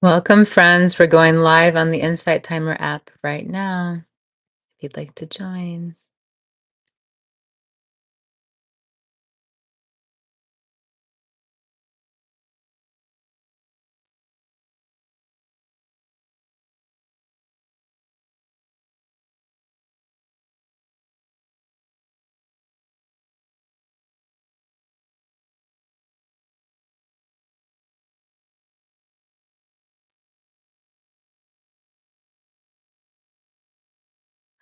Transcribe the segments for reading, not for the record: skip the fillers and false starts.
Welcome, friends. We're going live on the Insight Timer app right now. If you'd like to join.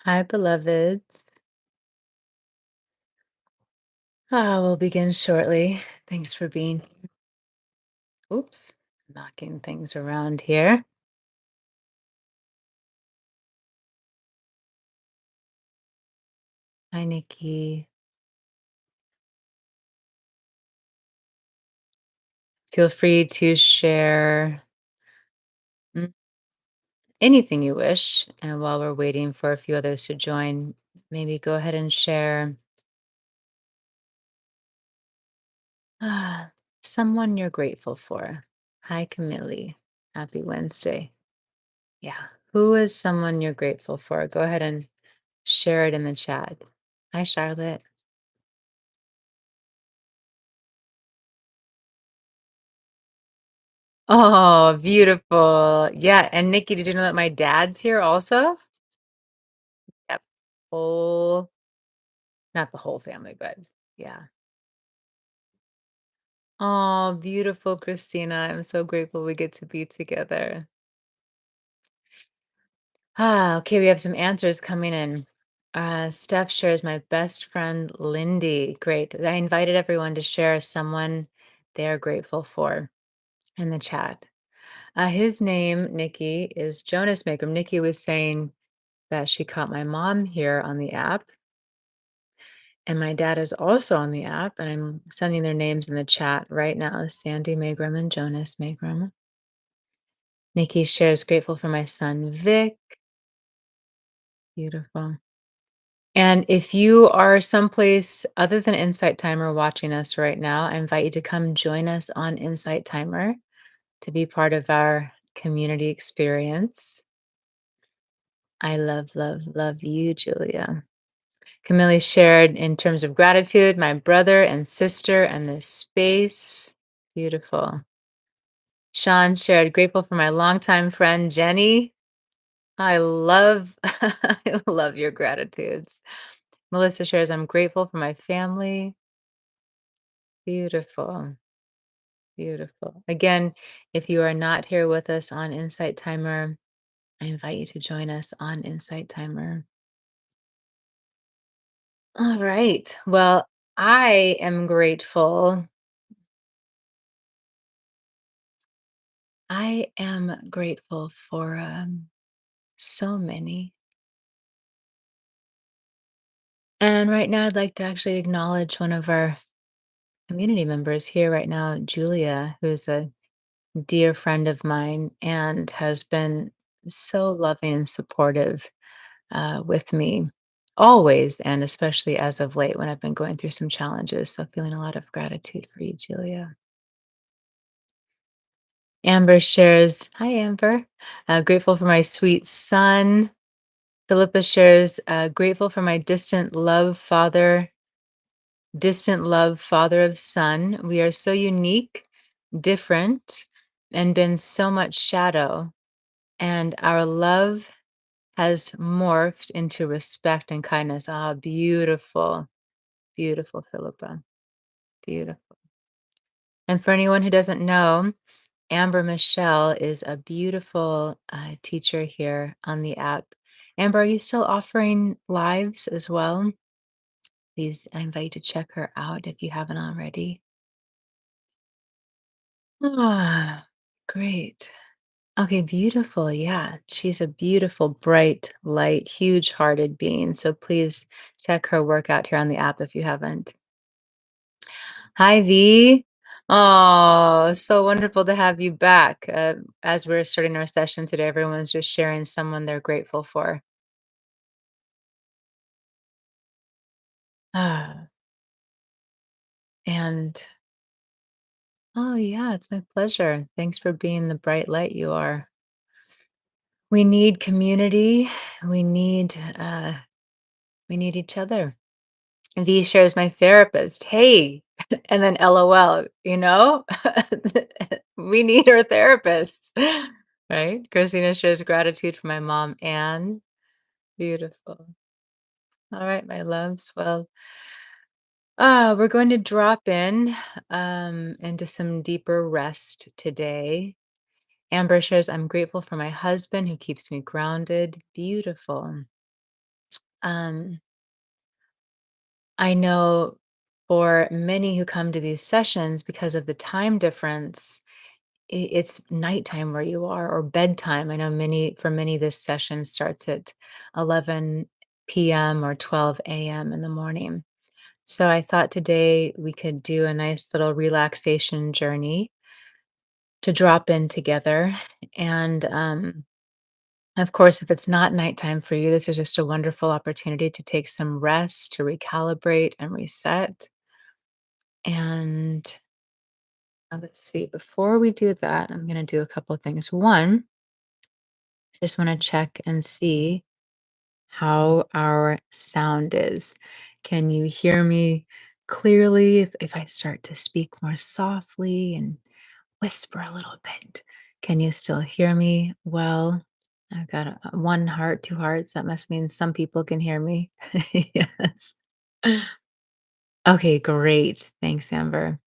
Hi, beloveds. We'll begin shortly. Thanks for being here. Oops, knocking things around here. Hi, Nikki. Feel free to share mm, anything you wish. And while we're waiting for a few others to join, maybe go ahead and share ah, someone you're grateful for. Hi, Camille. Happy Wednesday. Yeah. Who is someone you're grateful for? Go ahead and share it in the chat. Hi, Charlotte. Oh, beautiful. Yeah. And Nikki, did you know that my dad's here also? Yep. Whole, not the whole family, but yeah. Oh, beautiful, Christina. I'm so grateful we get to be together. Okay, we have some answers coming in. Steph shares my best friend, Lindy. Great. I invited everyone to share someone they're grateful for in the chat. His name, Nikki, is Jonas Makram. Nikki was saying that she caught my mom here on the app, and my dad is also on the app, and I'm sending their names in the chat right now, Sandy Magram and Jonas Magram. Nikki shares grateful for my son, Vic. Beautiful. And if you are someplace other than Insight Timer watching us right now, I invite you to come join us on Insight Timer to be part of our community experience. I love, love, love you, Julia. Camille shared in terms of gratitude, my brother and sister and this space. Beautiful. Sean shared grateful for my longtime friend, Jenny. I love, I love your gratitudes. Melissa shares, I'm grateful for my family. Beautiful. Beautiful. Again, if you are not here with us on Insight Timer, I invite you to join us on Insight Timer. All right. Well, I am grateful. I am grateful for so many. And right now, I'd like to actually acknowledge one of our community members here right now, Julia, who's a dear friend of mine and has been so loving and supportive with me always, and especially as of late when I've been going through some challenges. So, feeling a lot of gratitude for you, Julia. Amber shares, hi, Amber. Grateful for my sweet son. Philippa shares, grateful for my distant love, father of son. We are so unique, different, and been so much shadow. And our love has morphed into respect and kindness. Ah, beautiful, beautiful, Philippa. Beautiful. And for anyone who doesn't know, Amber Michelle is a beautiful teacher here on the app. Amber, are you still offering lives as well? Please, I invite you to check her out if you haven't already. Ah, great. Okay, beautiful. Yeah, she's a beautiful, bright, light, huge hearted being. So please check her work out here on the app if you haven't. Hi, V. Oh, so wonderful to have you back. As we're starting our session today, everyone's just sharing someone they're grateful for. Ah, and Oh, yeah, it's my pleasure. Thanks for being the bright light you are. We need community. We need uh we need each other. V shares my therapist. Hey, and then LOL, you know? We need our therapists. Right? Christina shares gratitude for my mom and beautiful. All right, my loves. Well, we're going to drop in into some deeper rest today. Amber shares, I'm grateful for my husband who keeps me grounded. Beautiful. Um, I know for many who come to these sessions because of the time difference, it's nighttime where you are or bedtime. I know for many, this session starts at 11 p.m. or 12 a.m. in the morning. So I thought today we could do a nice little relaxation journey to drop in together. And of course, if it's not nighttime for you, this is just a wonderful opportunity to take some rest, to recalibrate and reset. And let's see, before we do that, I'm going to do a couple of things. One, I just want to check and see how our sound is. Can you hear me clearly if I start to speak more softly and whisper a little bit? Can you still hear me well? I've got one heart, two hearts. That must mean some people can hear me. Yes. Okay, great. Thanks, Amber.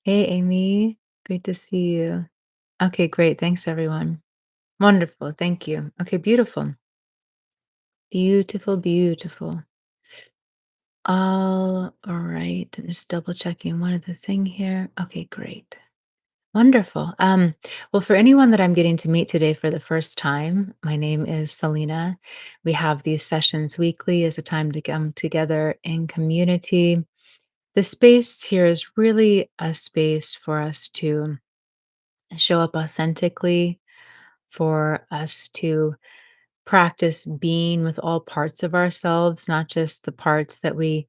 Hey, Amy. Great to see you. Okay, great. Thanks, everyone. Wonderful. Thank you. Okay, beautiful. Beautiful, beautiful. All right. I'm just double checking one other thing here. Okay, great. Wonderful. Well, for anyone that I'm getting to meet today for the first time, my name is Selena. We have these sessions weekly as a time to come together in community. The space here is really a space for us to show up authentically, for us to practice being with all parts of ourselves, not just the parts that we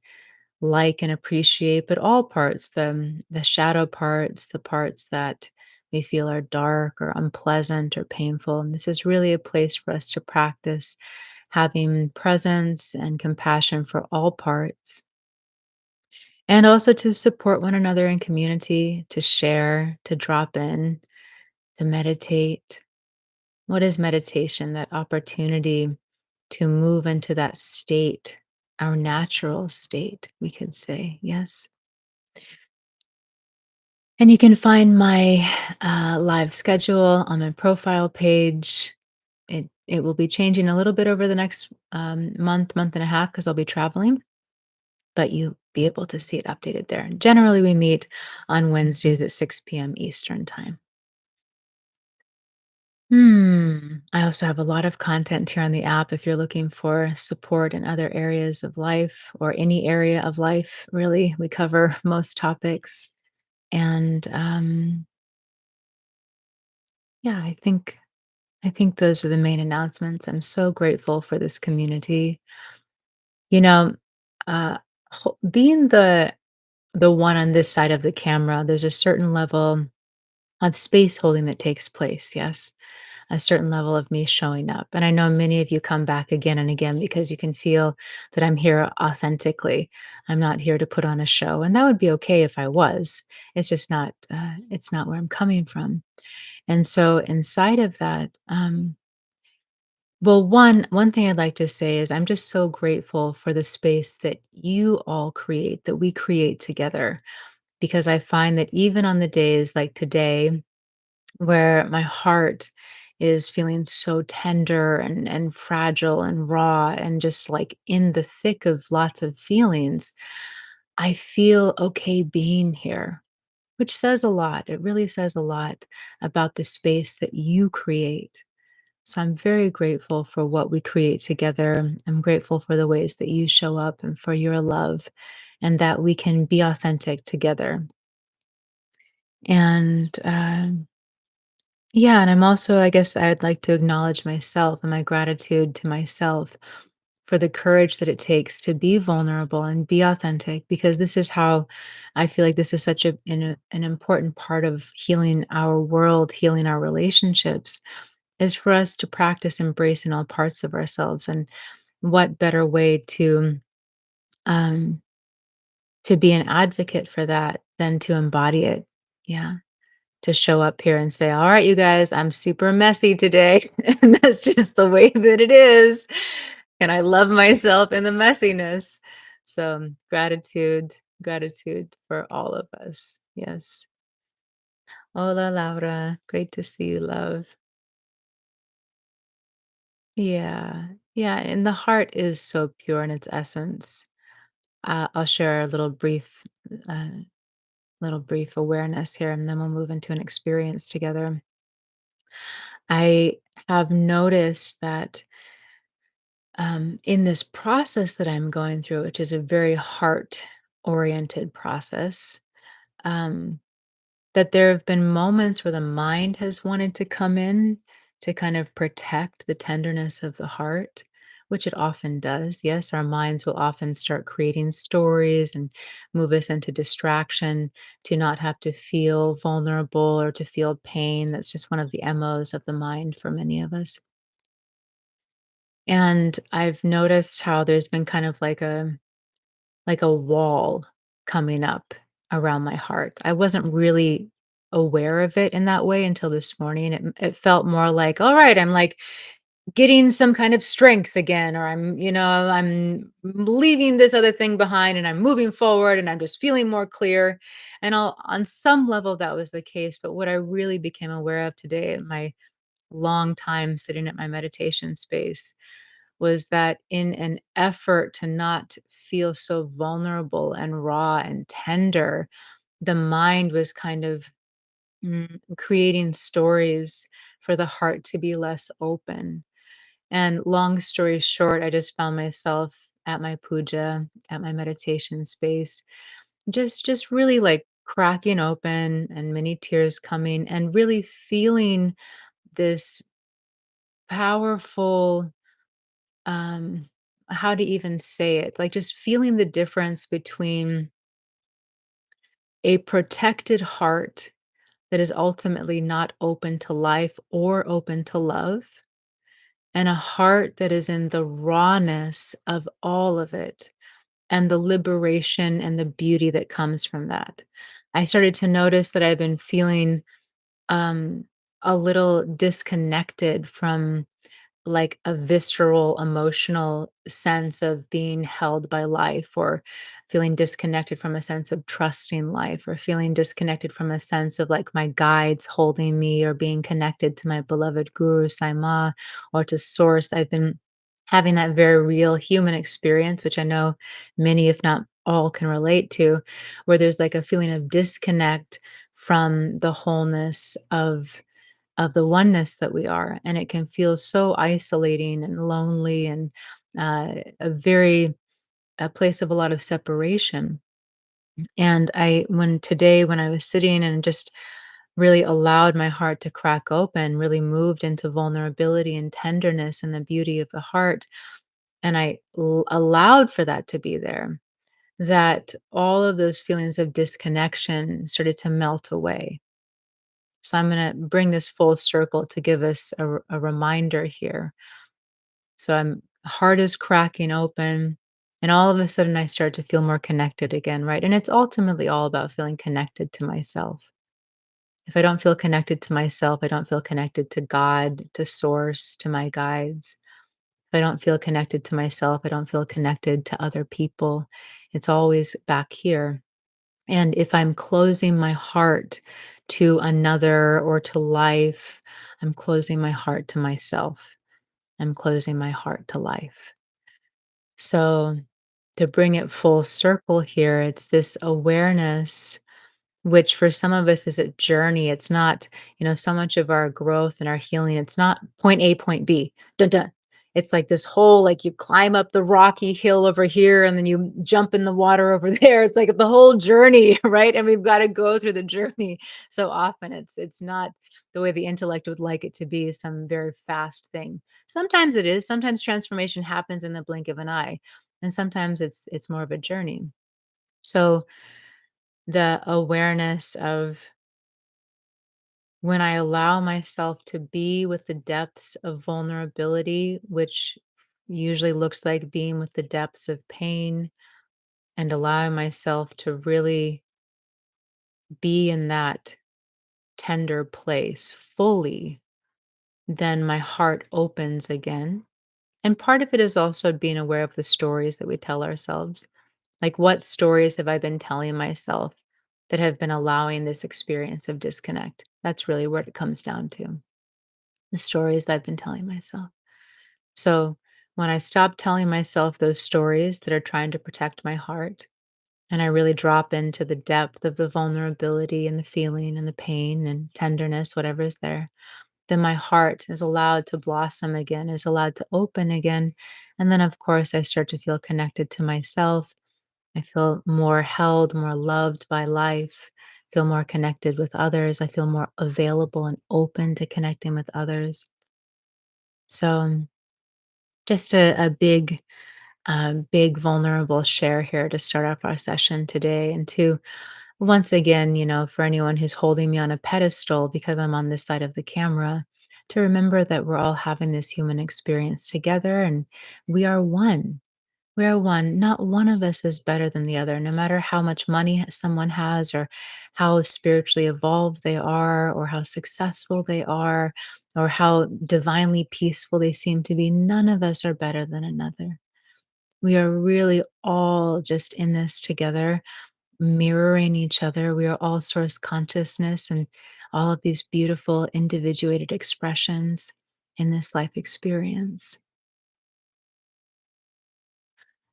like and appreciate, but all parts, the shadow parts, the parts that we feel are dark or unpleasant or painful. And this is really a place for us to practice having presence and compassion for all parts. And also to support one another in community, to share, to drop in, to meditate. What is meditation? That opportunity to move into that state, our natural state, we could say. Yes. And you can find my live schedule on my profile page. It will be changing a little bit over the next month and a half because I'll be traveling, but you'll be able to see it updated there. Generally, we meet on Wednesdays at 6 p.m. Eastern time. I also have a lot of content here on the app if you're looking for support in other areas of life or any area of life, really. We cover most topics. And yeah, I think those are the main announcements. I'm so grateful for this community. You know, uh, being the one on this side of the camera, there's a certain level of space holding that takes place. Yes, a certain level of me showing up, and I know many of you come back again and again because you can feel that I'm here authentically. I'm not here to put on a show, and that would be okay if I was. It's just not. It's not where I'm coming from. And so, inside of that, well, one thing I'd like to say is I'm just so grateful for the space that you all create, that we create together, because I find that even on the days like today, where my heart is feeling so tender and fragile and raw and just like in the thick of lots of feelings, I feel okay being here, which says a lot. It really says a lot about the space that you create. So I'm very grateful for what we create together. I'm grateful for the ways that you show up and for your love, and that we can be authentic together. And yeah, and I'm also, I guess I'd like to acknowledge myself and my gratitude to myself for the courage that it takes to be vulnerable and be authentic, because this is how I feel like this is such an important part of healing our world, healing our relationships, is for us to practice embracing all parts of ourselves. And what better way um, to be an advocate for that than to embody it? Yeah. To show up here and say, all right, you guys, I'm super messy today. And that's just the way that it is. And I love myself in the messiness. So gratitude, gratitude for all of us. Yes. Hola, Laura. Great to see you, love. Yeah. Yeah. And the heart is so pure in its essence. I'll share a uh, little brief awareness here, and then we'll move into an experience together. I have noticed that in this process that I'm going through, which is a very heart oriented process, um, that there have been moments where the mind has wanted to come in to kind of protect the tenderness of the heart, which it often does. Yes, our minds will often start creating stories and move us into distraction to not have to feel vulnerable or to feel pain. That's just one of the MOs of the mind for many of us. And I've noticed how there's been kind of like a wall coming up around my heart. I wasn't really aware of it in that way until this morning. It felt more like, all right, I'm like getting some kind of strength again, or I'm leaving this other thing behind and I'm moving forward and I'm just feeling more clear. And on some level that was the case. But what I really became aware of today at my long time sitting at my meditation space was that in an effort to not feel so vulnerable and raw and tender, the mind was kind of creating stories for the heart to be less open. And long story short, I just found myself at my puja, at my meditation space, just really like cracking open and many tears coming and really feeling this powerful um how to even say it, like just feeling the difference between a protected heart that is ultimately not open to life or open to love, and a heart that is in the rawness of all of it and the liberation and the beauty that comes from that. I started to notice that I've been feeling um a little disconnected from like a visceral emotional sense of being held by life, or feeling disconnected from a sense of trusting life, or feeling disconnected from a sense of like my guides holding me, or being connected to my beloved guru Saima or to source. I've been having that very real human experience, which I know many if not all can relate to, where there's like a feeling of disconnect from the wholeness of the oneness that we are. And it can feel so isolating and lonely and a place of a lot of separation. And when I was sitting and just really allowed my heart to crack open, really moved into vulnerability and tenderness and the beauty of the heart, and allowed for that to be there, that all of those feelings of disconnection started to melt away. So I'm going to bring this full circle to give us a reminder here. So I'm heart is cracking open, and all of a sudden I start to feel more connected again, right? And it's ultimately all about feeling connected to myself. If I don't feel connected to myself, I don't feel connected to God, to source, to my guides. If I don't feel connected to myself, I don't feel connected to other people. It's always back here. And if I'm closing my heart to another or to life, I'm closing my heart to myself. I'm closing my heart to life. So, to bring it full circle here, it's this awareness, which for some of us is a journey. It's not, so much of our growth and our healing, it's not point A, point B, dun dun. it's like this whole, like, you climb up the rocky hill over here, and then you jump in the water over there. It's like the whole journey, right? And we've gotta go through the journey so often. It's not the way the intellect would like it to be, some very fast thing. Sometimes it is, sometimes transformation happens in the blink of an eye, and sometimes it's more of a journey. So, the awareness of when I allow myself to be with the depths of vulnerability, which usually looks like being with the depths of pain and allowing myself to really be in that tender place fully, then my heart opens again. And part of it is also being aware of the stories that we tell ourselves. Like, what stories have I been telling myself that have been allowing this experience of disconnect? That's really what it comes down to, the stories I've been telling myself. So when I stop telling myself those stories that are trying to protect my heart, and I really drop into the depth of the vulnerability and the feeling and the pain and tenderness, whatever is there, then my heart is allowed to blossom again, is allowed to open again. And then, of course, I start to feel connected to myself. I feel more held, more loved by life, feel more connected with others. I feel more available and open to connecting with others. So, just a big vulnerable share here to start off our session today. And to once again, for anyone who's holding me on a pedestal because I'm on this side of the camera, to remember that we're all having this human experience together and we are one. We are one. Not one of us is better than the other, no matter how much money someone has, or how spiritually evolved they are, or how successful they are, or how divinely peaceful they seem to be. None of us are better than another. We are really all just in this together, mirroring each other. We are all source consciousness and all of these beautiful individuated expressions in this life experience.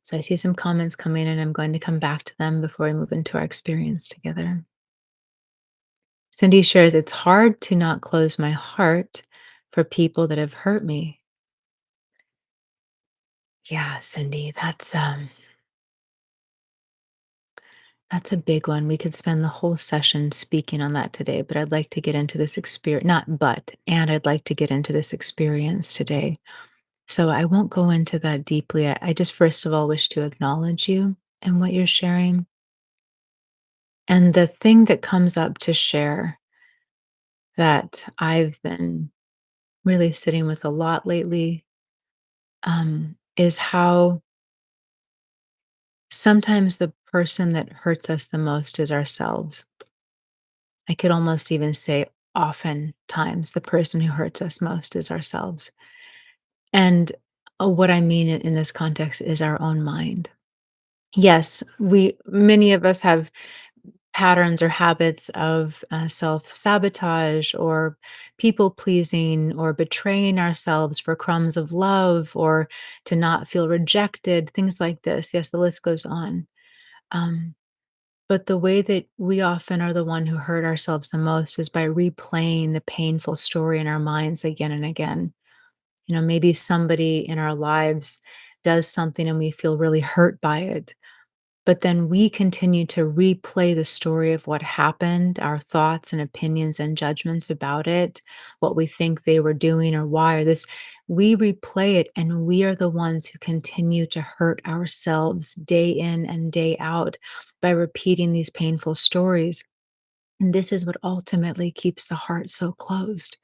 So I see some comments coming and I'm going to come back to them before we move into our experience together. Cindy shares, it's hard to not close my heart for people that have hurt me. Yeah, Cindy, that's a big one. We could spend the whole session speaking on that today, but I'd like to get into this experience, not but, and I'd like to get into this experience today. So I won't go into that deeply. I just, first of all, wish to acknowledge you and what you're sharing. And the thing that comes up to share that I've been really sitting with a lot lately is how sometimes the person that hurts us the most is ourselves. I could almost even say oftentimes the person who hurts us most is ourselves. And what I mean in this context is our own mind. Yes, many of us have patterns or habits of self sabotage or people pleasing or betraying ourselves for crumbs of love or to not feel rejected, things like this. Yes, the list goes on. Um, but the way that we often are the one who hurt ourselves the most is by replaying the painful story in our minds again and again. Maybe somebody in our lives does something and we feel really hurt by it, but then we continue to replay the story of what happened, our thoughts and opinions and judgments about it, what we think they were doing or why or this. We replay it and we are the ones who continue to hurt ourselves day in and day out by repeating these painful stories. And this is what ultimately keeps the heart so closed.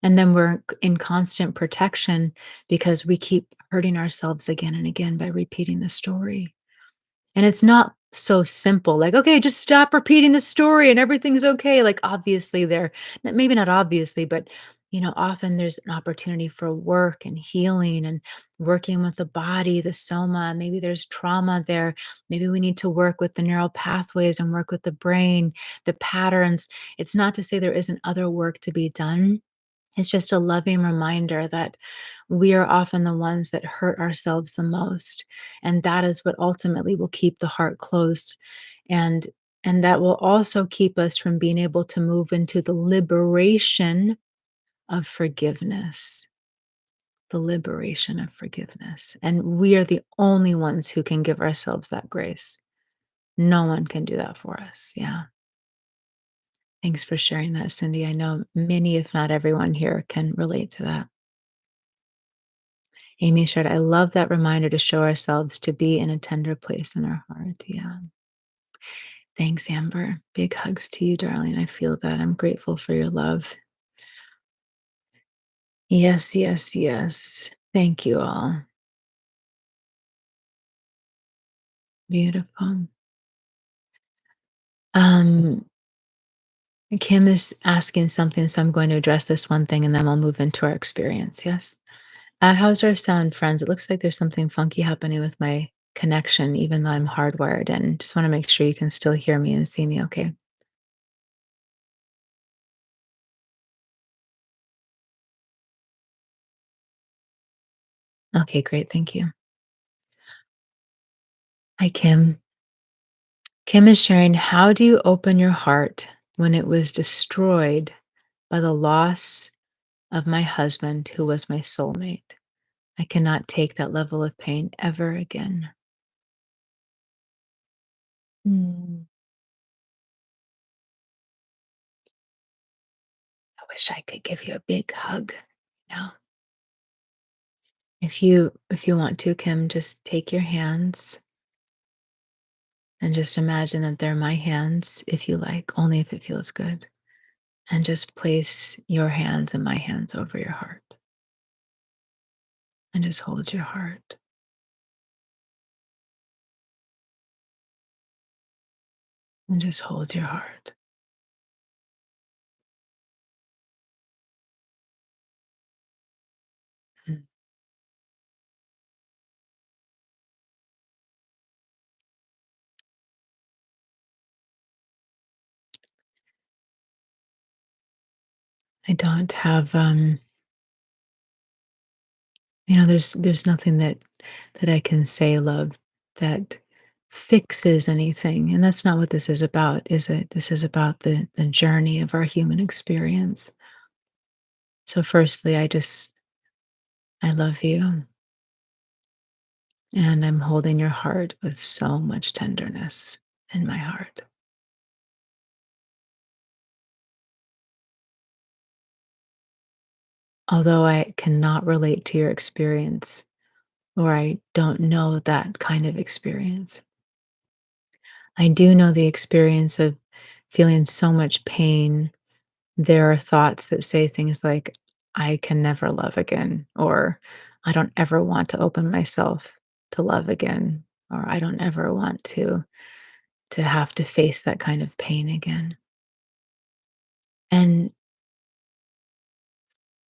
And then we're in constant protection because we keep hurting ourselves again and again by repeating the story. And it's not so simple, like, "Okay, just stop repeating the story and everything's okay." Like, obviously, maybe not obviously, but, often there's an opportunity for work and healing and working with the body, the soma. Maybe there's trauma there. Maybe we need to work with the neural pathways and work with the brain, the patterns. It's not to say there isn't other work to be done. It's just a loving reminder that we are often the ones that hurt ourselves the most. And that is what ultimately will keep the heart closed. And and that will also keep us from being able to move into the liberation of forgiveness. the liberation of forgiveness. And we are the only ones who can give ourselves that grace. No one can do that for us. Yeah. Thanks for sharing that, Cindy. I know many, if not everyone here, can relate to that. Amy shared, I love that reminder to show ourselves to be in a tender place in our heart. Yeah. Thanks, Amber. Big hugs to you, darling. I feel that. I'm grateful for your love. Yes, yes, yes. Thank you all. Beautiful. Um, Kim is asking something, so I'm going to address this one thing and then we'll move into our experience. Yes. How's our sound, friends? It looks like there's something funky happening with my connection, even though I'm hardwired, and just want to make sure you can still hear me and see me okay. Okay, great. Thank you. Hi, Kim. Kim is sharing, how do you open your heart when it was destroyed by the loss of my husband, who was my soulmate? I cannot take that level of pain ever again. Mm, I wish I could give you a big hug. No. If you want to, Kim, just take your hands and just imagine that they're my hands, if you like, only if it feels good. And just place your hands and my hands over your heart and just hold your heart and just hold your heart. Mm. I don't have there's nothing that I can say, love, that fixes anything. And that's not what this is about, is it? This is about the journey of our human experience. So firstly, I love you and I'm holding your heart with so much tenderness in my heart. Although I cannot relate to your experience, or I don't know that kind of experience, I do know the experience of feeling so much pain. There are thoughts that say things like, I can never love again, or I don't ever want to open myself to love again, or I don't ever want to have to face that kind of pain again. And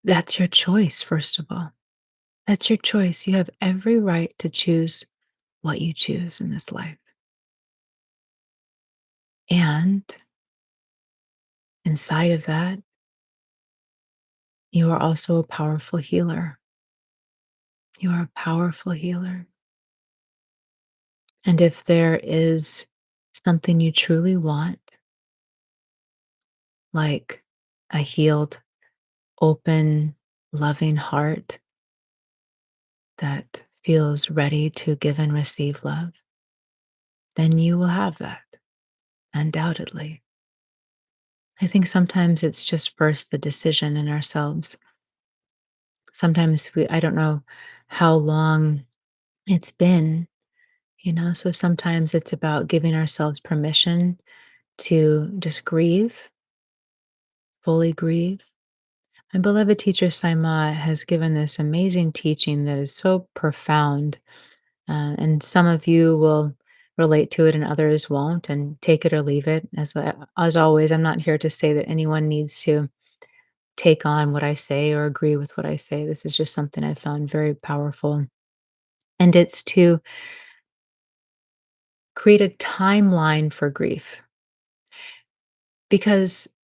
that's your choice, first of all. That's your choice. You have every right to choose what you choose in this life. And inside of that, you are also a powerful healer. You are a powerful healer. And if there is something you truly want, like a healed, open, loving heart that feels ready to give and receive love, then you will have that, undoubtedly. I think sometimes it's just first the decision in ourselves. Sometimes I don't know how long it's been, so sometimes it's about giving ourselves permission to just grieve, fully grieve. My beloved teacher Saima has given this amazing teaching that is so profound, and some of you will relate to it and others won't, and take it or leave it. As always, I'm not here to say that anyone needs to take on what I say or agree with what I say. This is just something I found very powerful. And it's to create a timeline for grief, because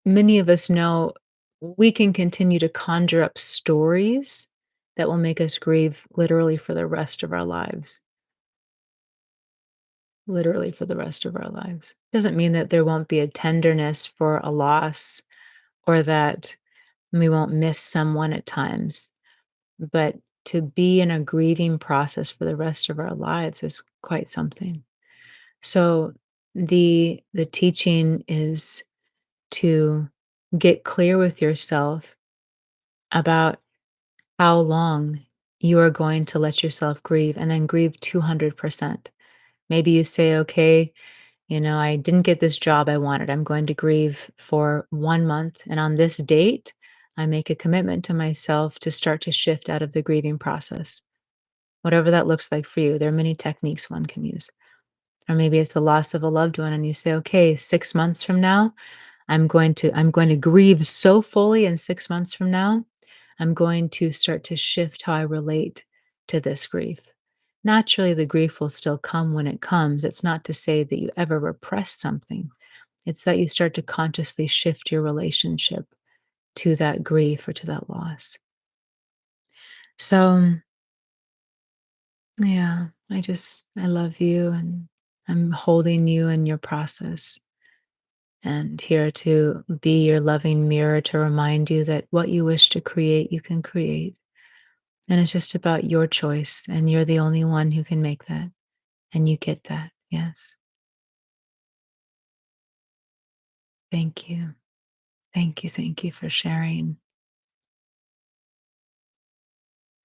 many of us know we can continue to conjure up stories that will make us grieve literally for the rest of our lives. Literally for the rest of our lives. Doesn't mean that there won't be a tenderness for a loss or that we won't miss someone at times. but to be in a grieving process for the rest of our lives is quite something. So the teaching is to get clear with yourself about how long you are going to let yourself grieve and then grieve 200%. Maybe you say, okay, I didn't get this job I wanted. I'm going to grieve for 1 month. And on this date, I make a commitment to myself to start to shift out of the grieving process, whatever that looks like for you. There are many techniques one can use. Or maybe it's the loss of a loved one, and you say, okay, 6 months from now, I'm going to grieve so fully, and 6 months from now, I'm going to start to shift how I relate to this grief. Naturally, the grief will still come when it comes. It's not to say that you ever repress something. It's that you start to consciously shift your relationship to that grief or to that loss. So, yeah, I love you, and I'm holding you in your process and here to be your loving mirror to remind you that what you wish to create, you can create. And it's just about your choice, and you're the only one who can make that. And you get that. Yes. Thank you. Thank you. Thank you for sharing.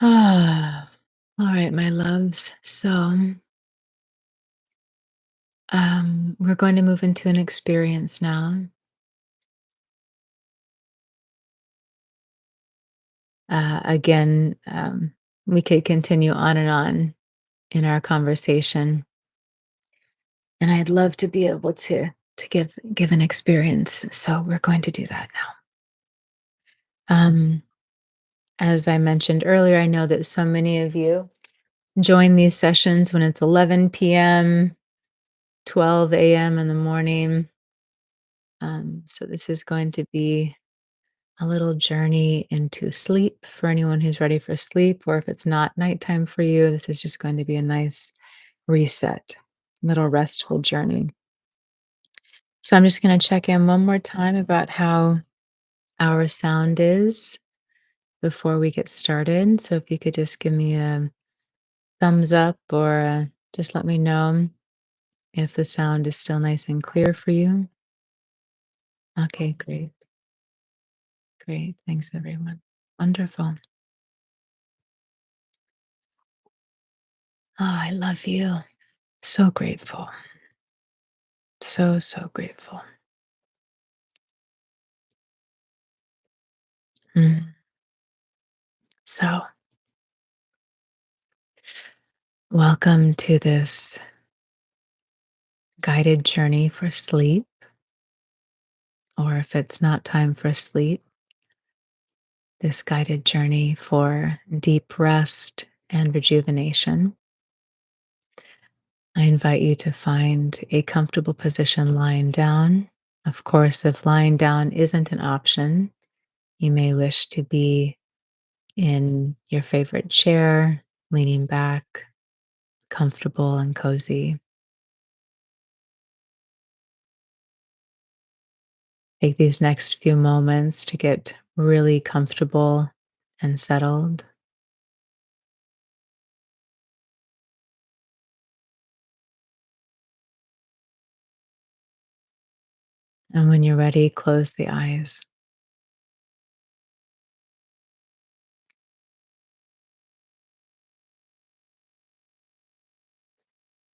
Ah, all right, my loves. So, we're going to move into an experience now. Again, we could continue on and on in our conversation, and I'd love to be able to give an experience. So we're going to do that now. As I mentioned earlier, I know that so many of you join these sessions when it's 11 p.m., 12 a.m. in the morning. So this is going to be a little journey into sleep for anyone who's ready for sleep, or if it's not nighttime for you, this is just going to be a nice reset, little restful journey. So I'm just going to check in one more time about how our sound is before we get started. So if you could just give me a thumbs up, or just let me know if the sound is still nice and clear for you. Okay, great. Great. Thanks, everyone. Wonderful. Oh, I love you. So grateful. So, so grateful. Mm. So, welcome to this guided journey for sleep, or if it's not time for sleep, this guided journey for deep rest and rejuvenation. I invite you to find a comfortable position lying down. Of course, if lying down isn't an option, you may wish to be in your favorite chair, leaning back, comfortable and cozy. Take these next few moments to get really comfortable and settled. And when you're ready, close the eyes.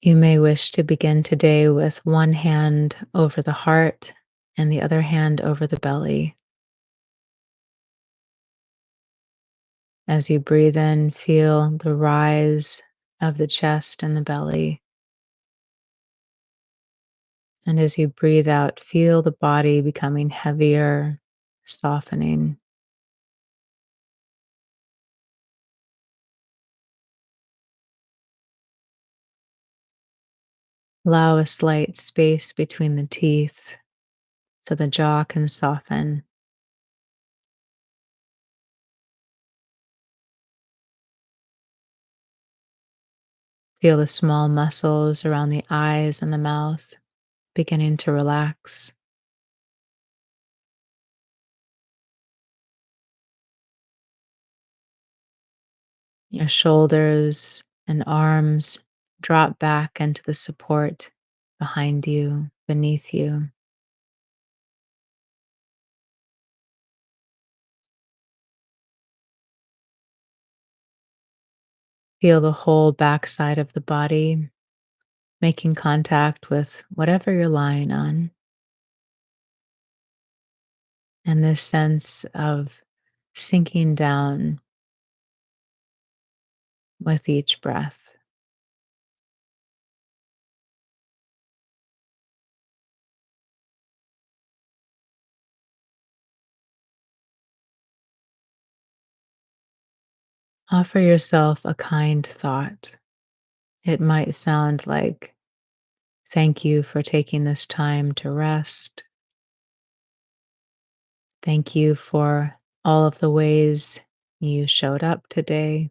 You may wish to begin today with one hand over the heart and the other hand over the belly. As you breathe in, feel the rise of the chest and the belly. And as you breathe out, feel the body becoming heavier, softening. Allow a slight space between the teeth so the jaw can soften. Feel the small muscles around the eyes and the mouth beginning to relax. Your shoulders and arms drop back into the support behind you, beneath you. Feel the whole backside of the body making contact with whatever you're lying on. And this sense of sinking down with each breath. Offer yourself a kind thought. It might sound like, thank you for taking this time to rest. Thank you for all of the ways you showed up today.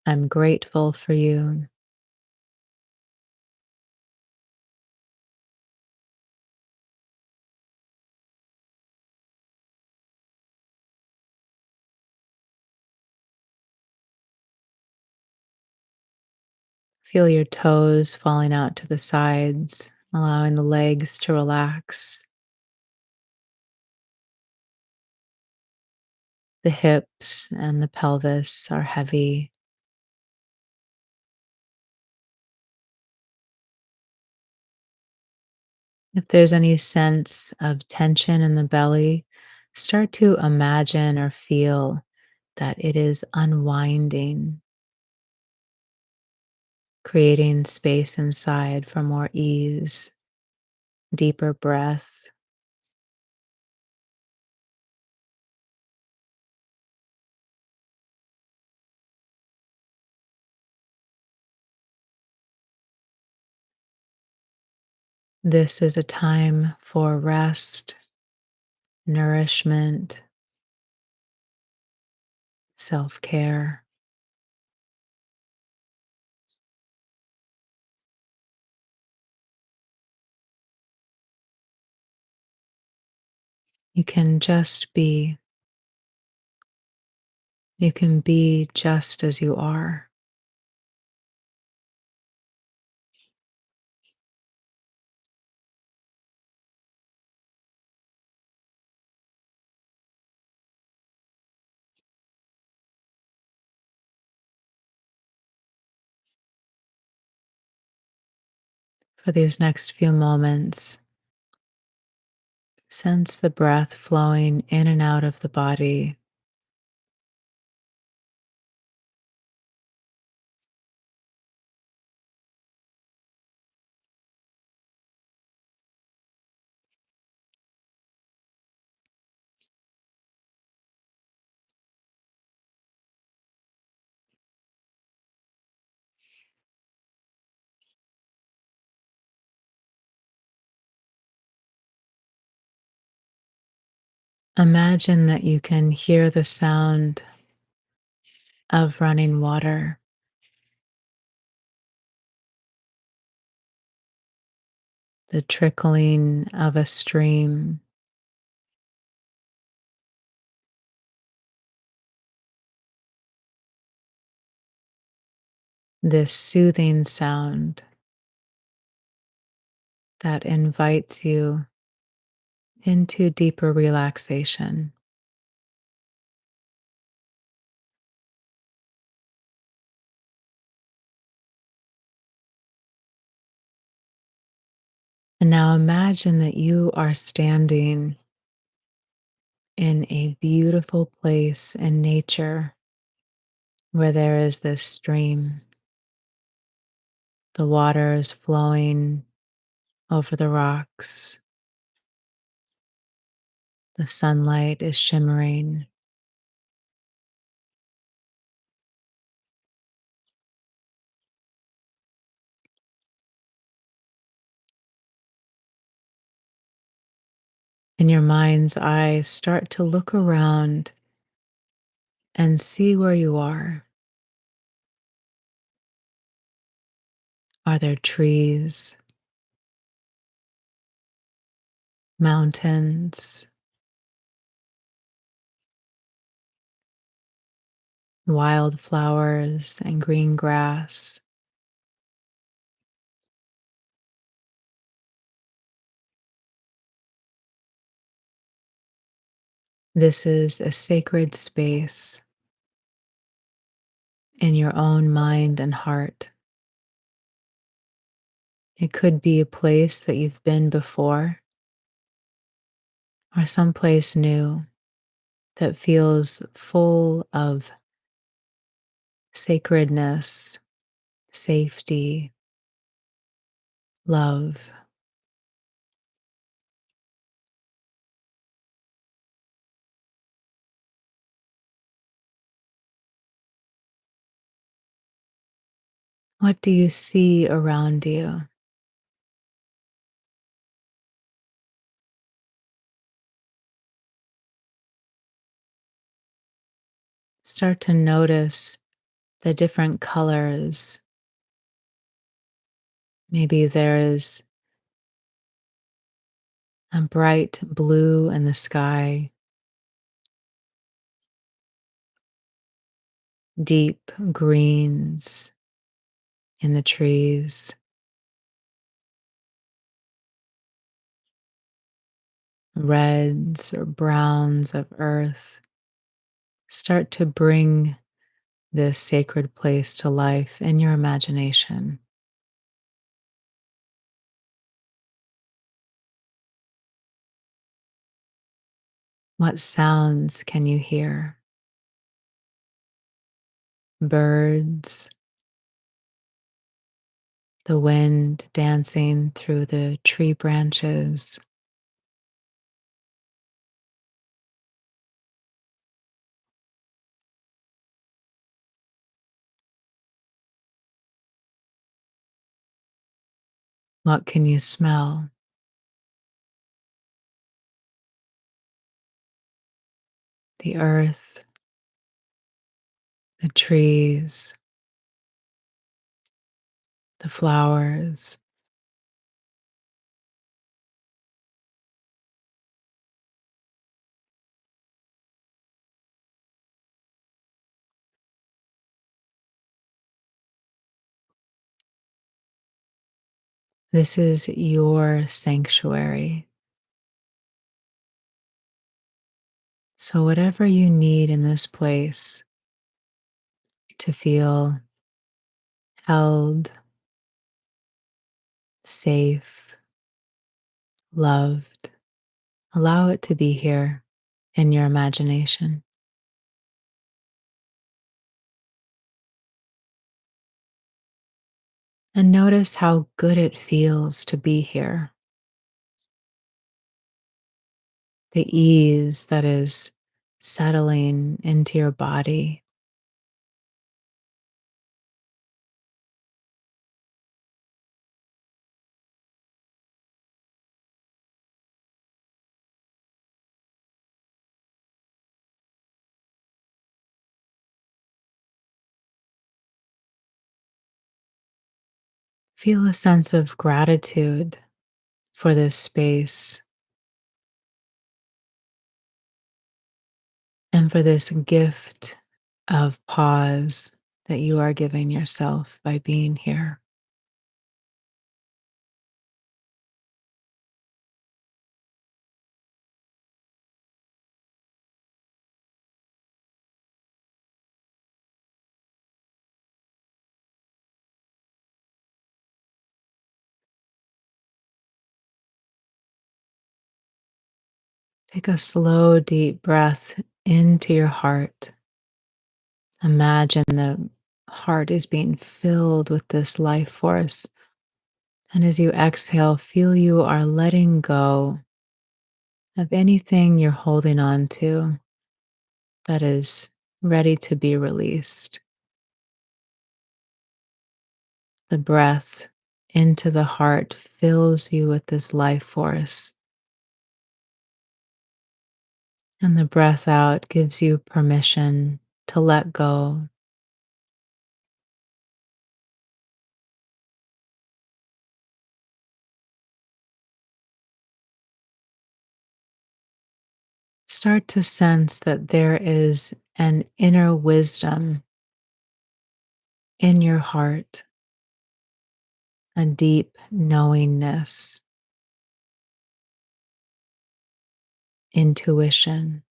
I'm grateful for you. Feel your toes falling out to the sides, allowing the legs to relax. The hips and the pelvis are heavy. If there's any sense of tension in the belly, start to imagine or feel that it is unwinding, creating space inside for more ease, deeper breath. This is a time for rest, nourishment, self care. You can just be. You can be just as you are. For these next few moments, sense the breath flowing in and out of the body. Imagine that you can hear the sound of running water, the trickling of a stream, this soothing sound that invites you into deeper relaxation. And now imagine that you are standing in a beautiful place in nature where there is this stream. The water is flowing over the rocks. The sunlight is shimmering. In your mind's eye, start to look around and see where you are. Are there trees, mountains, wildflowers and green grass. This is a sacred space in your own mind and heart. It could be a place that you've been before or someplace new that feels full of sacredness, safety, love. What do you see around you? Start to notice the different colors. Maybe there is a bright blue in the sky, deep greens in the trees, reds or browns of earth. Start to bring this sacred place to life in your imagination. What sounds can you hear? Birds, the wind dancing through the tree branches. What can you smell? The earth, the trees, the flowers. This is your sanctuary. So, whatever you need in this place to feel held, safe, loved, allow it to be here in your imagination. And notice how good it feels to be here. The ease that is settling into your body. Feel a sense of gratitude for this space and for this gift of pause that you are giving yourself by being here. Take a slow, deep breath into your heart. Imagine the heart is being filled with this life force. And as you exhale, feel you are letting go of anything you're holding on to that is ready to be released. The breath into the heart fills you with this life force, and the breath out gives you permission to let go. Start to sense that there is and inner wisdom in your heart, a deep knowingness, intuition,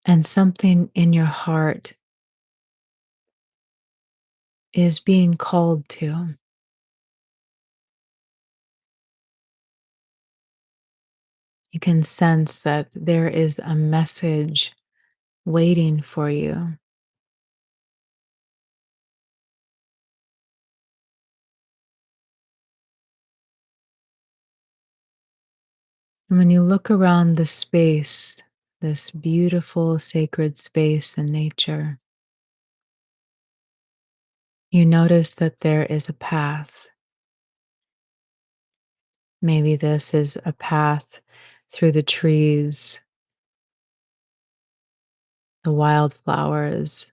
and something in your heart is being called to. You can sense that there is a message waiting for you. And when you look around the space, this beautiful sacred space in nature, you notice that there is a path. Maybe this is a path through the trees, the wildflowers,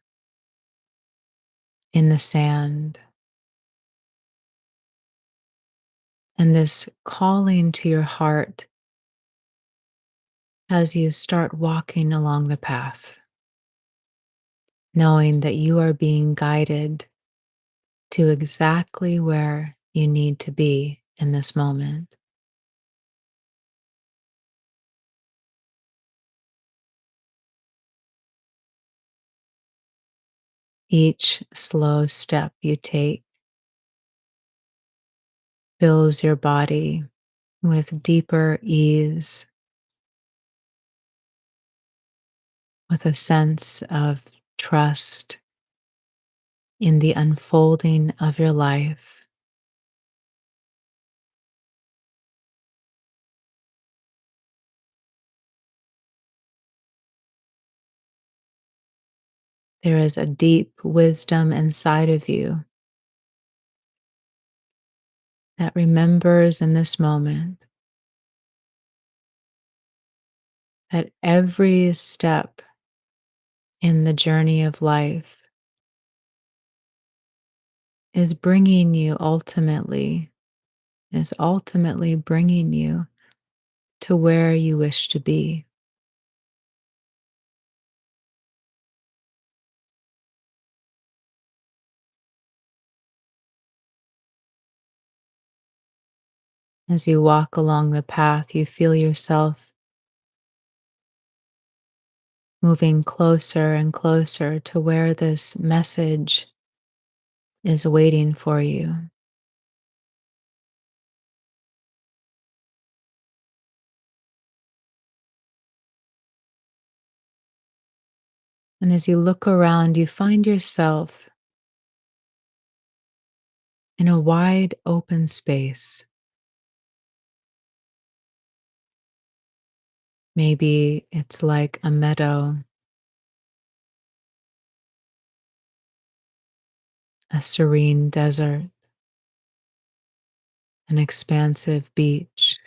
in the sand. And this calling to your heart as you start walking along the path, knowing that you are being guided to exactly where you need to be in this moment. Each slow step you take fills your body with deeper ease, with a sense of trust in the unfolding of your life. There is a deep wisdom inside of you that remembers in this moment that every step in the journey of life is bringing you ultimately, is ultimately bringing you to where you wish to be. As you walk along the path, you feel yourself moving closer and closer to where this message is waiting for you. And as you look around, you find yourself in a wide open space. Maybe it's like a meadow, a serene desert, an expansive beach.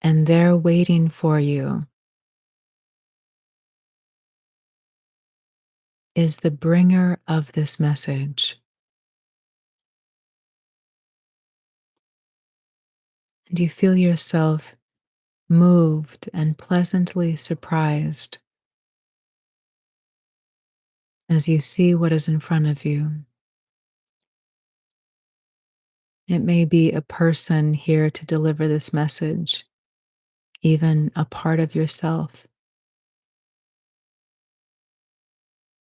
And there waiting for you is the bringer of this message. And you feel yourself moved and pleasantly surprised as you see what is in front of you. It may be a person here to deliver this message, even a part of yourself.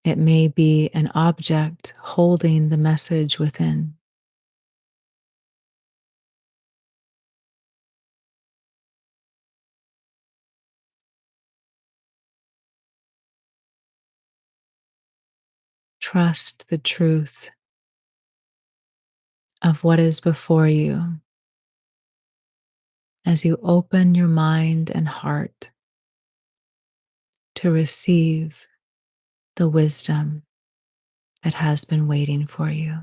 It may be an object holding the message within. Trust the truth of what is before you as you open your mind and heart to receive the wisdom that has been waiting for you.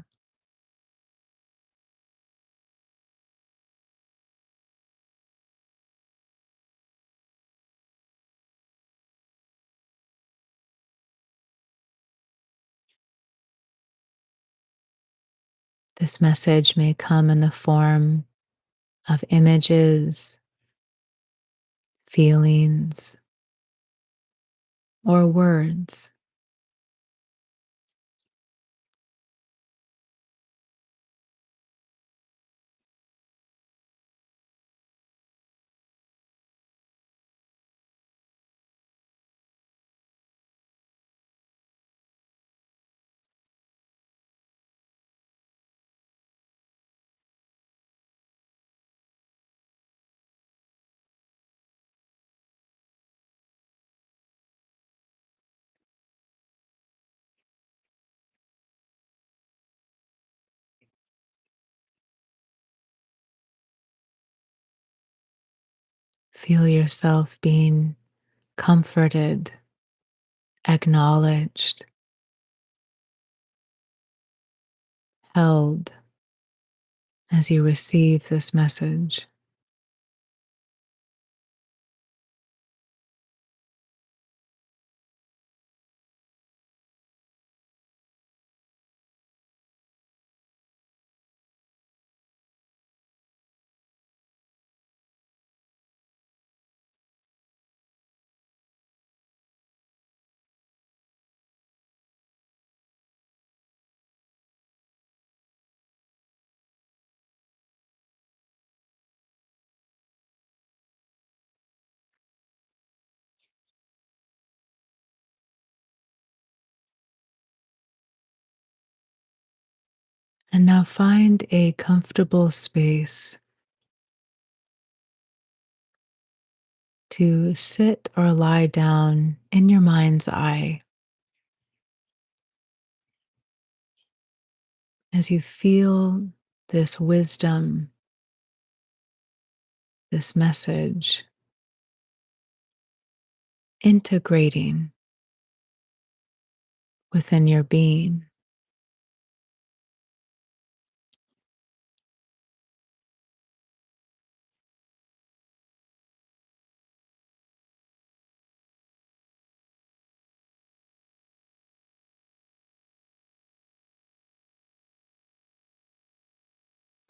This message may come in the form of images, feelings, or words. Feel yourself being comforted, acknowledged, held as you receive this message. And now find a comfortable space to sit or lie down in your mind's eye as you feel this wisdom, this message integrating within your being.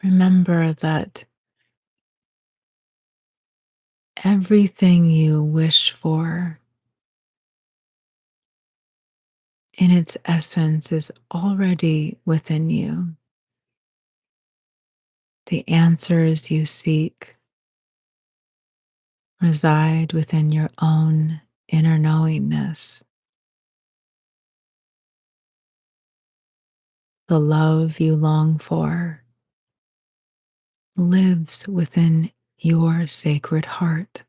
Remember that everything you wish for in its essence is already within you. The answers you seek reside within your own inner knowingness. The love you long for lives within your sacred heart.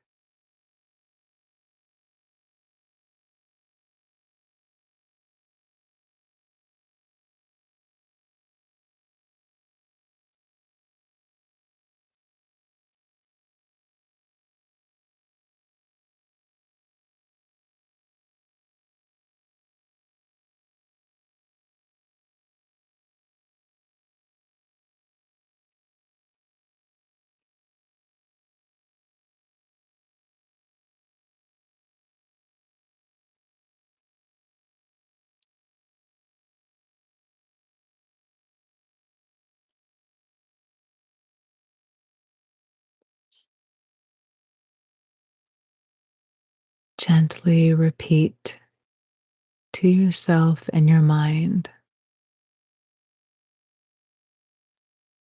Gently repeat to yourself in your mind,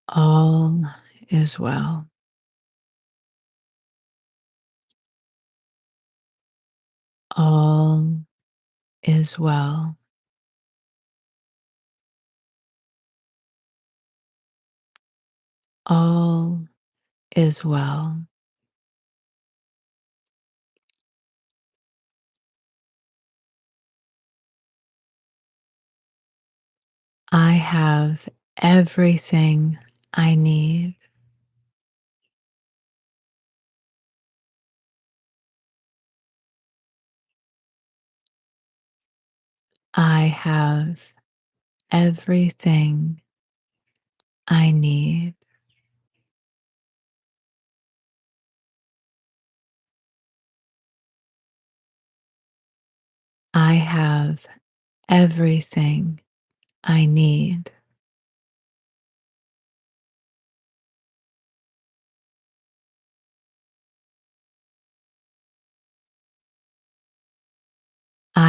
all is well. All is well. All is well. I have everything I need. I have everything I need. I have everything I need.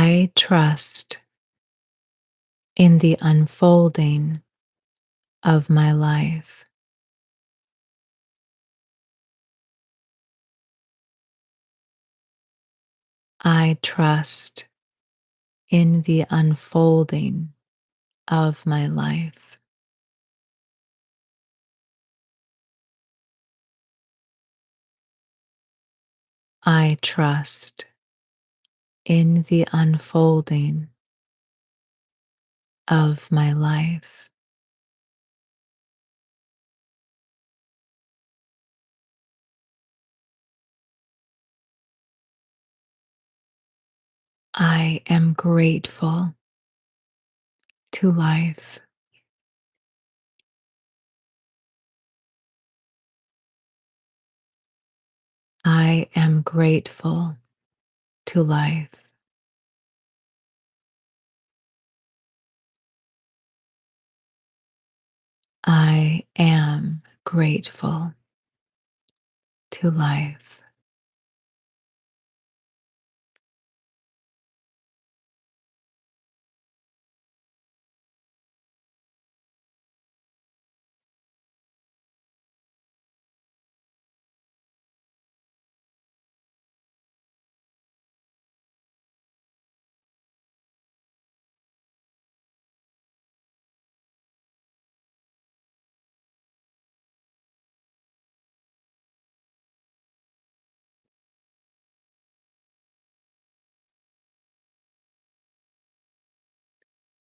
I trust in the unfolding of my life. I trust in the unfolding of my life. I trust in the unfolding of my life. I am grateful to life. I am grateful to life. I am grateful to life.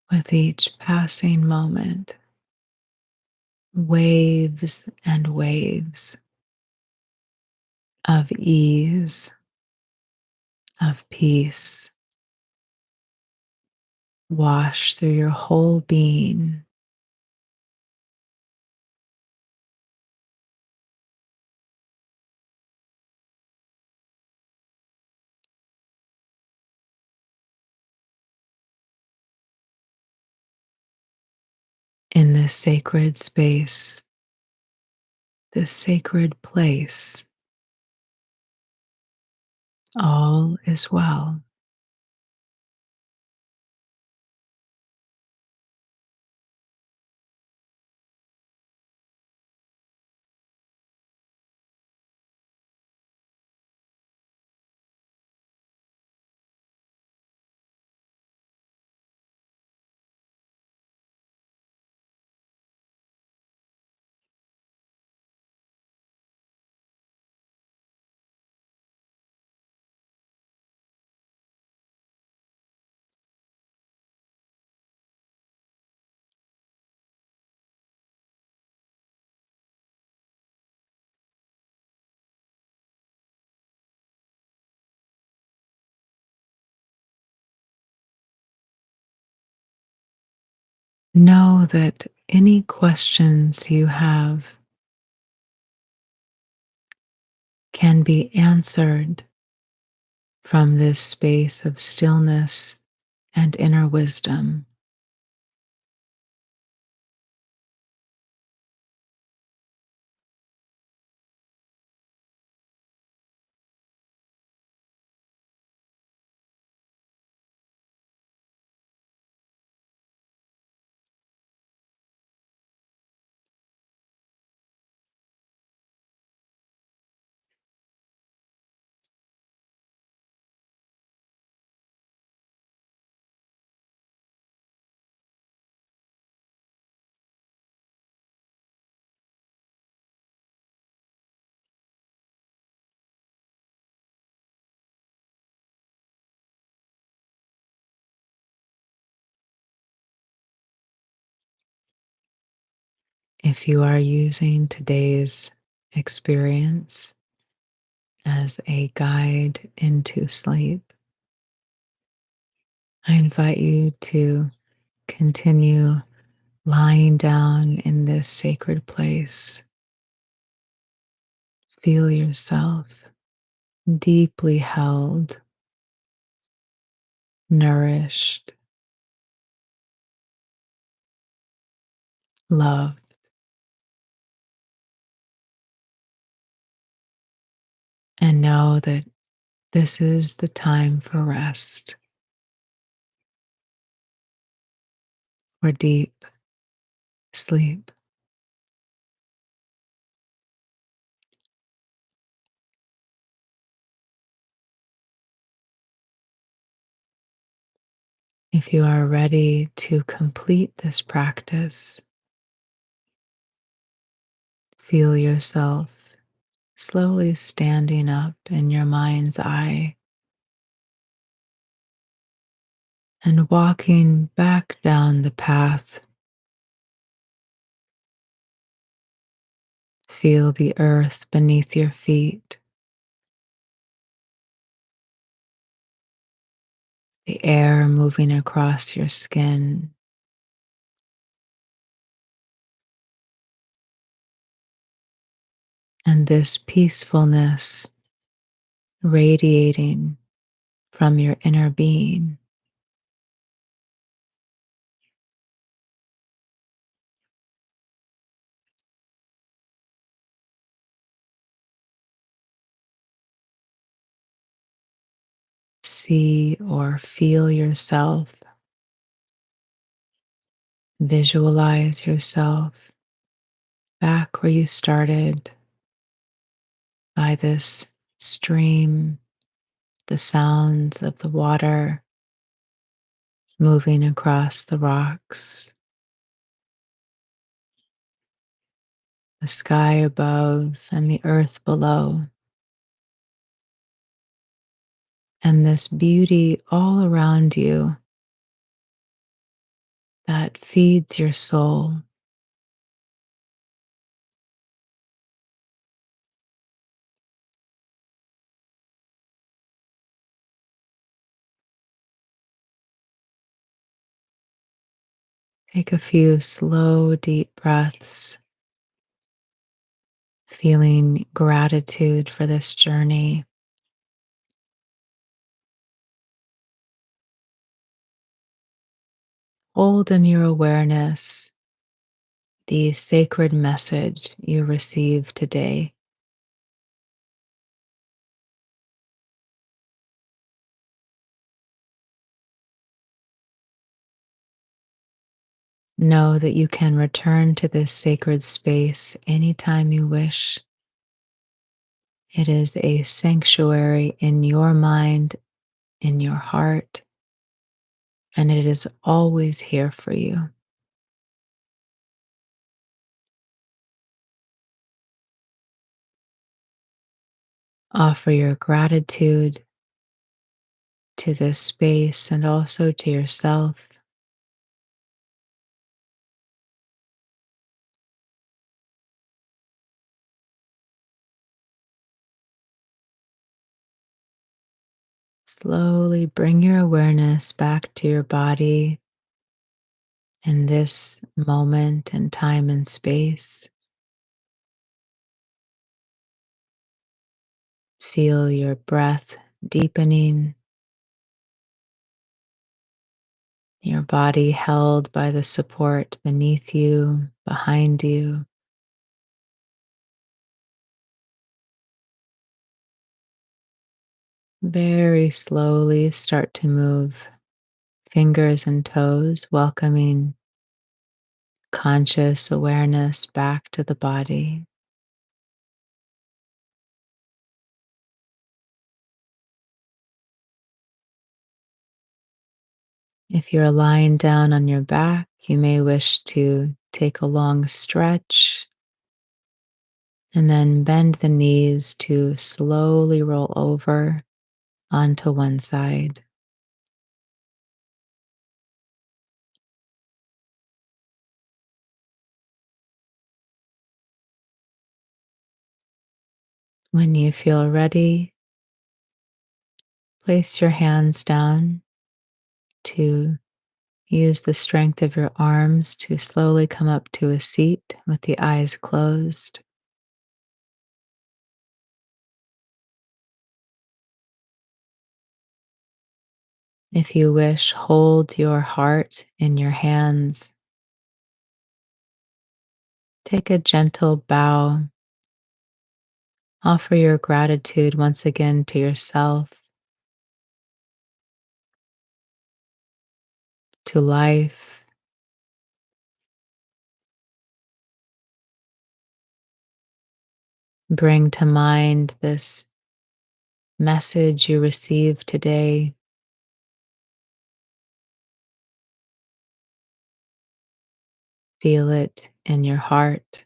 With each passing moment, waves and waves of ease, of peace wash through your whole being. In this sacred space, this sacred place, all is well. Know that any questions you have can be answered from this space of stillness and inner wisdom. If you are using today's experience as a guide into sleep, I invite you to continue lying down in this sacred place. Feel yourself deeply held, nourished, loved, and know that this is the time for rest. or deep sleep. If you are ready to complete this practice, feel yourself slowly standing up in your mind's eye and walking back down the path. Feel the earth beneath your feet, the air moving across your skin, and this peacefulness radiating from your inner being. See or feel yourself, visualize yourself back where you started by this stream, the sounds of the water moving across the rocks, the sky above, and the earth below, and this beauty all around you that feeds your soul. Take a few slow, deep breaths, feeling gratitude for this journey. Hold in your awareness the sacred message you received today. Know that you can return to this sacred space anytime you wish. It is a sanctuary in your mind, in your heart, and it is always here for you. Offer your gratitude to this space and also to yourself. Slowly bring your awareness back to your body in this moment and time and space. Feel your breath deepening, your body held by the support beneath you, behind you. Very slowly start to move fingers and toes, welcoming conscious awareness back to the body. If you're lying down on your back, you may wish to take a long stretch and then bend the knees to slowly roll over onto one side. When you feel ready, place your hands down to use the strength of your arms to slowly come up to a seat with the eyes closed. If you wish, hold your heart in your hands. Take a gentle bow. Offer your gratitude once again to yourself, to life, bring to mind this message you received today. Feel it in your heart.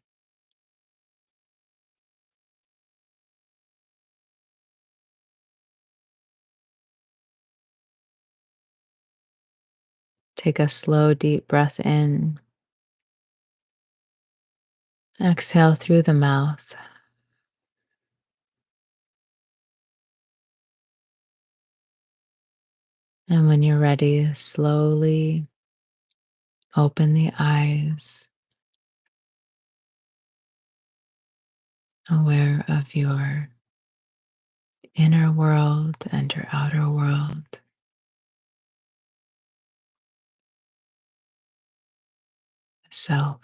Take a slow, deep breath in. Exhale through the mouth. And when you're ready, slowly open the eyes, aware of your inner world and your outer world. Self.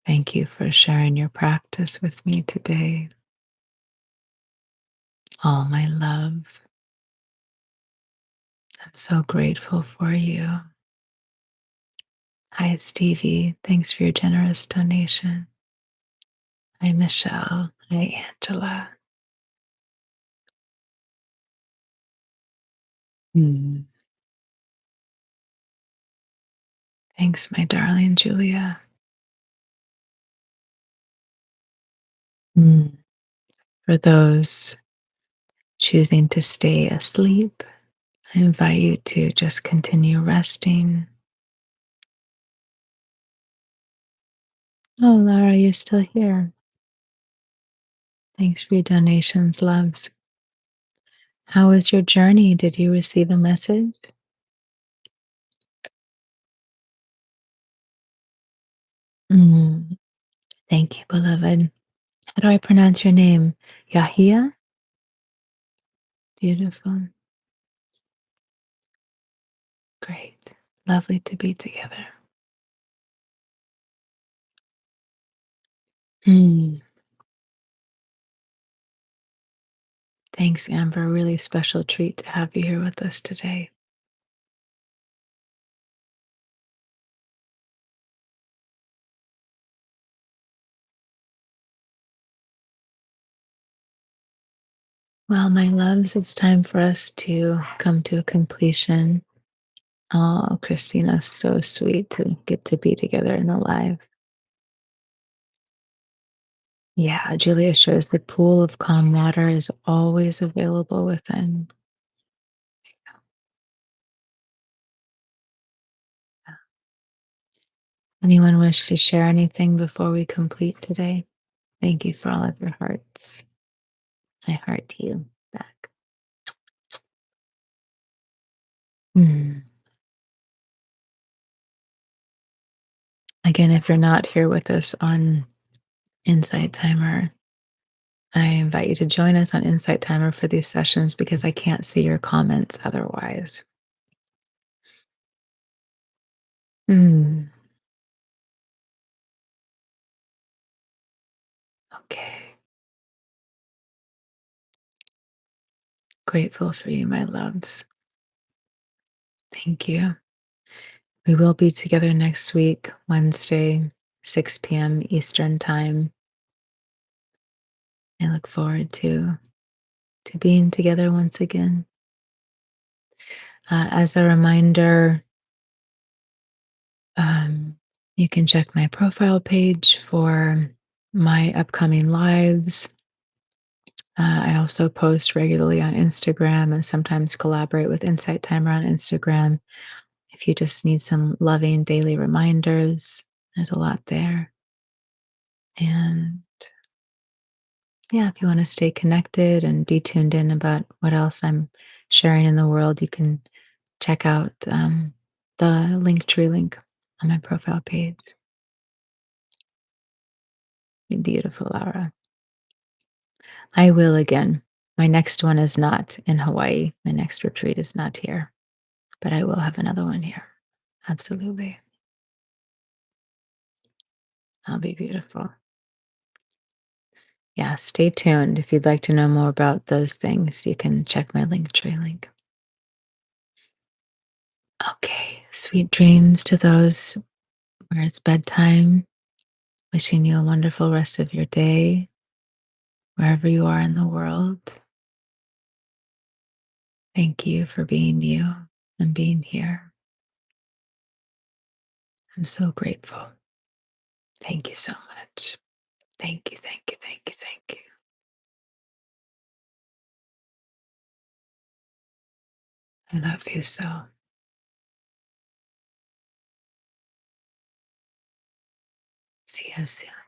Thank you for sharing your practice with me today. All my love. I'm so grateful for you. Hi, Stevie. Thanks for your generous donation. Hi, Michelle. Hi, Angela. Mm. Thanks, my darling Julia. Mm. For those choosing to stay asleep, I invite you to just continue resting. Oh, Laura, you're still here. Thanks for your donations, loves. How was your journey? Did you receive a message? Mm. Thank you, beloved. How do I pronounce your name? Yahia? Beautiful. Great. Lovely to be together. Mm. Thanks, Amber. Really special treat to have you here with us today. Well, my loves, it's time for us to come to a completion. Oh, Christina, so sweet to get to be together in the live. Yeah, Julia shares the pool of calm water is always available within. Anyone wish to share anything before we complete today? Thank you for all of your hearts. I heart you back. Mm. Again, if you're not here with us on Insight Timer, I invite you to join us on Insight Timer for these sessions because I can't see your comments otherwise. Mm. Okay. Grateful for you, my loves. Thank you. We will be together next week, Wednesday, 6 p.m. Eastern Time. I look forward to being together once again. As a reminder, um, you can check my profile page for my upcoming lives. I also post regularly on Instagram and sometimes collaborate with Insight Timer on Instagram. If you just need some loving daily reminders, there's a lot there. And yeah, if you want to stay connected and be tuned in about what else I'm sharing in the world, you can check out the Linktree link on my profile page. You're beautiful, Laura. I will again. My next one is not in Hawaii. My next retreat is not here, but I will have another one here. Absolutely. I'll be beautiful. Yeah, stay tuned. If you'd like to know more about those things, you can check my Linktree link. Okay, sweet dreams to those where it's bedtime. Wishing you a wonderful rest of your day, wherever you are in the world. Thank you for being you and being here. I'm so grateful. Thank you so much. Thank you, thank you, thank you, thank you. I love you so. See you soon.